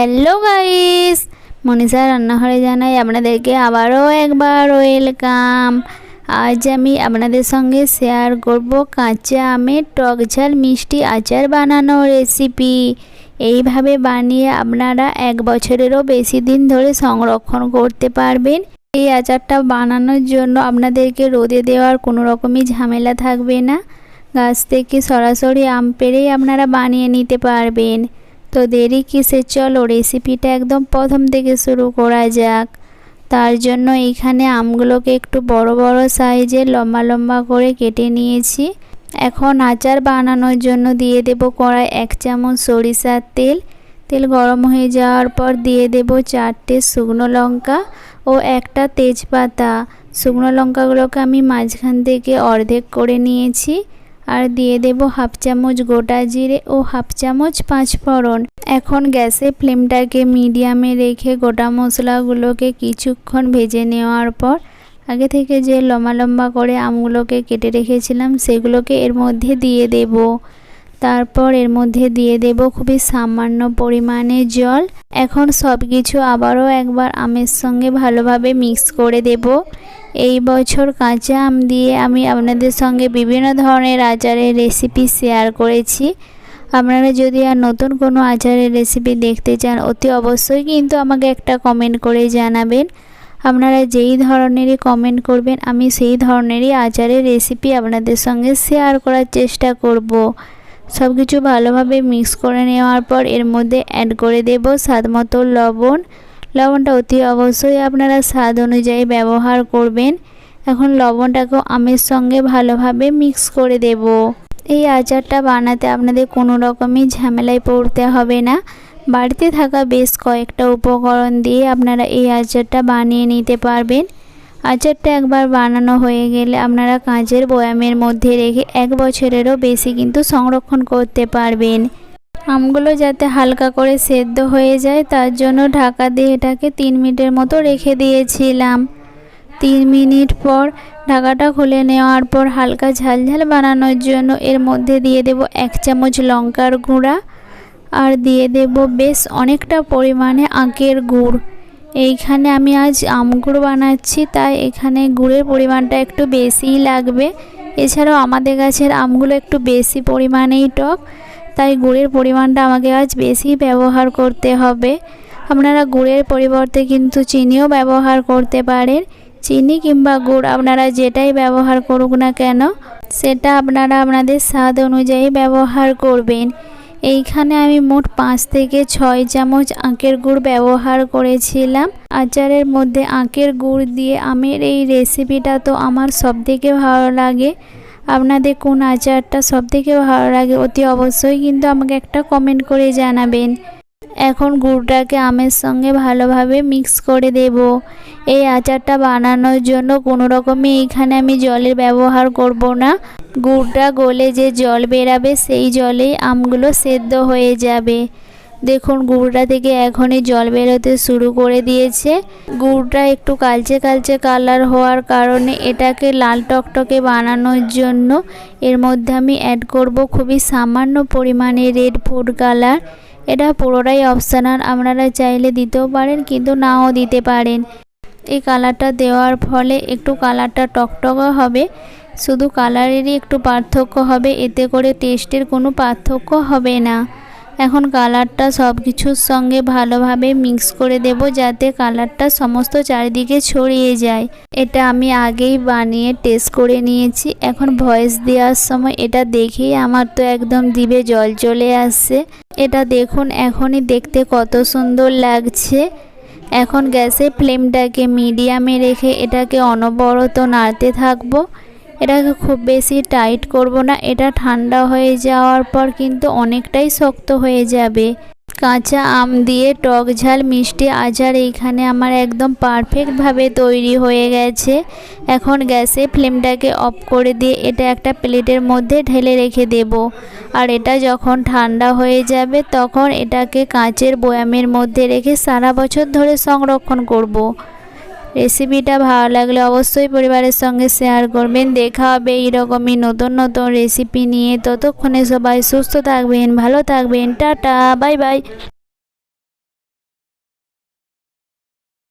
Hello guys, Manisha রান্নাঘরে জানাই আপনাদেরকে আবারও একবার ওয়েলকাম। আজ আমি আপনাদের সঙ্গে শেয়ার করব কাঁচা আমের টক ঝাল মিষ্টি আচার বানানোর রেসিপি। এইভাবে বানিয়ে আপনারা 1 বছরেরও বেশি দিন ধরে সংরক্ষণ করতে পারবেন। এই আচারটা বানানোর জন্য আপনাদেরকে রোদে দেওয়ার কোনো রকমই ঝামেলা থাকবে না। গাছ থেকে সরাসরি আম পেড়েই আপনারা বানিয়ে নিতে পারবেন। তো দেরি কিসের, চলো রেসিপিটা একদম প্রথম থেকে শুরু করা যাক। তার জন্য এখানে আমগুলোকে একটু বড় বড় সাইজের লম্বা লম্বা করে কেটে নিয়েছি। এখন আচার বানানোর জন্য দিয়ে দেব কড়াই 1 চামচ সরিষার তেল। তেল গরম হয়ে যাওয়ার পর দিয়ে দেব 4টে শুকনো লঙ্কা ও 1টা তেজপাতা। শুকনো লঙ্কাগুলোকে আমি মাঝখান থেকে অর্ধেক করে নিয়েছি। আর দিয়ে দেব 1/2 চামচ গোটা জিরে ও 1/2 চামচ পাঁচফোড়ন। এখন গ্যাসের ফ্লেমটাকে মিডিয়ামে রেখে গোটা মশলাগুলোকে কিছুক্ষণ ভেজে নেওয়ার পর আগে থেকে যে লম্বা লম্বা করে আমগুলোকে কেটে রেখেছিলাম সেগুলোকে এর মধ্যে দিয়ে দেব। তারপর এর মধ্যে দিয়ে দেব খুবই সামান্য পরিমাণে জল। এখন সব কিছু আবারও একবার আমের সঙ্গে ভালোভাবে মিক্স করে দেব। এই বছর কাঁচা আম দিয়ে আমি আপনাদের সঙ্গে বিভিন্ন ধরনের আচারের রেসিপি শেয়ার করেছি। আপনারা যদি আর নতুন কোনো আচারের রেসিপি দেখতে চান অতি অবশ্যই কিন্তু আমাকে একটা কমেন্ট করে জানাবেন। আপনারা যেই ধরনেরই কমেন্ট করবেন আমি সেই ধরনেরই আচারের রেসিপি আপনাদের সঙ্গে শেয়ার করার চেষ্টা করব। সব কিছু ভালোভাবে মিক্স করে নেওয়ার পর এর মধ্যে অ্যাড করে দেব স্বাদমতো লবণ। লবণটা অতি অবশ্যই আপনারা স্বাদ অনুযায়ী ব্যবহার করবেন। এখন লবণটাকেও আমের সঙ্গে ভালোভাবে মিক্স করে দেব। এই আচারটা বানাতে আপনাদের কোনো রকমই ঝামেলায় পড়তে হবে না। বাড়িতে থাকা বেশ কয়েকটা উপকরণ দিয়ে আপনারা এই আচারটা বানিয়ে নিতে পারবেন। আচারটা একবার বানানো হয়ে গেলে আপনারা কাঁচের বয়ামের মধ্যে রেখে 1 বছরেরও বেশি কিন্তু সংরক্ষণ করতে পারবেন। আমগুলো যাতে হালকা করে সেদ্ধ হয়ে যায় তার জন্য ঢাকা দিয়ে এটাকে 3 মিনিটের মতো রেখে দিয়েছিলাম। 3 মিনিট পর ঢাকাটা খুলে নেওয়ার পর হালকা ঝালঝাল বানানোর জন্য এর মধ্যে দিয়ে দেব 1 চামচ লঙ্কার গুঁড়া আর দিয়ে দেব বেশ অনেকটা পরিমাণে আখের গুড়। এইখানে আমি আজ আম গুড় বানাচ্ছি তাই এখানে গুড়ের পরিমাণটা একটু বেশিই লাগবে। এছাড়াও আমাদের গাছের আমগুলো একটু বেশি পরিমাণেই টক, তাই গুড়ের পরিমাণটা আমাকে আজ বেশি ব্যবহার করতে হবে। আপনারা গুড়ের পরিবর্তে কিন্তু চিনিও ব্যবহার করতে পারেন। চিনি কিংবা গুড় আপনারা যেটাই ব্যবহার করুক না কেন সেটা আপনারা আপনাদের স্বাদ অনুযায়ী ব্যবহার করবেন। এইখানে আমি মোট 5 থেকে 6 চামচ আখের গুড় ব্যবহার করেছিলাম। আচারের মধ্যে আখের গুড় দিয়ে আমের এই রেসিপিটা তো আমার সবথেকে ভালো লাগে। আপনাদের কোন আচারটা সবথেকে ভালো লাগে অতি অবশ্যই কিন্তু আমাকে একটা কমেন্ট করে জানাবেন। এখন গুড়টাকে আমের সঙ্গে ভালোভাবে মিক্স করে দেব। এই আচারটা বানানোর জন্য কোনো রকমই এইখানে আমি জলের ব্যবহার করব না। গুড়টা গলে যে জল বেরাবে সেই জলেই আমগুলো সেদ্ধ হয়ে যাবে। দেখুন গুড়টা থেকে এখনই জল বেরোতে শুরু করে দিয়েছে। গুড়টা একটু কালচে কালচে কালার হওয়ার কারণে এটাকে লাল টকটকে বানানোর জন্য এর মধ্যে আমি অ্যাড করব খুবই সামান্য পরিমাণে রেড ফুড কালার। এটা পুরোটাই অপশনাল, আপনারা চাইলে দিতেও পারেন কিন্তু নাও দিতে পারেন। এই কালারটা দেওয়ার ফলে একটু কালারটা টকটকে হবে, শুধু কালারেরই একটু পার্থক্য হবে, এতে করে টেস্টের কোনো পার্থক্য হবে না। এখন কালারটা সব কিছুর সঙ্গে ভালোভাবে মিক্স করে দেব যাতে কালারটা সমস্ত চারিদিকে ছড়িয়ে যায়। এটা আমি আগেই বানিয়ে টেস্ট করে নিয়েছি। এখন ভয়েস দেওয়ার সময় এটা দেখেই আমার তো একদম জিভে জল চলে আসছে। এটা দেখুন এখনই দেখতে কত সুন্দর লাগছে। এখন গ্যাসের ফ্লেমটাকে মিডিয়ামে রেখে এটাকে অনবরত নাড়তে থাকবো। এটাকে খুব বেশি টাইট করব না, এটা ঠান্ডা হয়ে যাওয়ার পর কিন্তু অনেকটাই শক্ত হয়ে যাবে। কাঁচা আম দিয়ে টক ঝাল মিষ্টি আচার এইখানে আমার একদম পারফেক্টভাবে তৈরি হয়ে গেছে। এখন গ্যাসের ফ্লেমটাকে অফ করে দিয়ে এটা একটা প্লেটের মধ্যে ঢেলে রেখে দেব। আর এটা যখন ঠান্ডা হয়ে যাবে তখন এটাকে কাঁচের বয়ামের মধ্যে রেখে সারা বছর ধরে সংরক্ষণ করব। রেসিপিটা ভালো লাগলে অবশ্যই পরিবারের সঙ্গে শেয়ার করবেন। দেখা হবে এইরকমই নতুন নতুন রেসিপি নিয়ে। ততক্ষণে সবাই সুস্থ থাকবেন, ভালো থাকবেন। Tata, bye bye.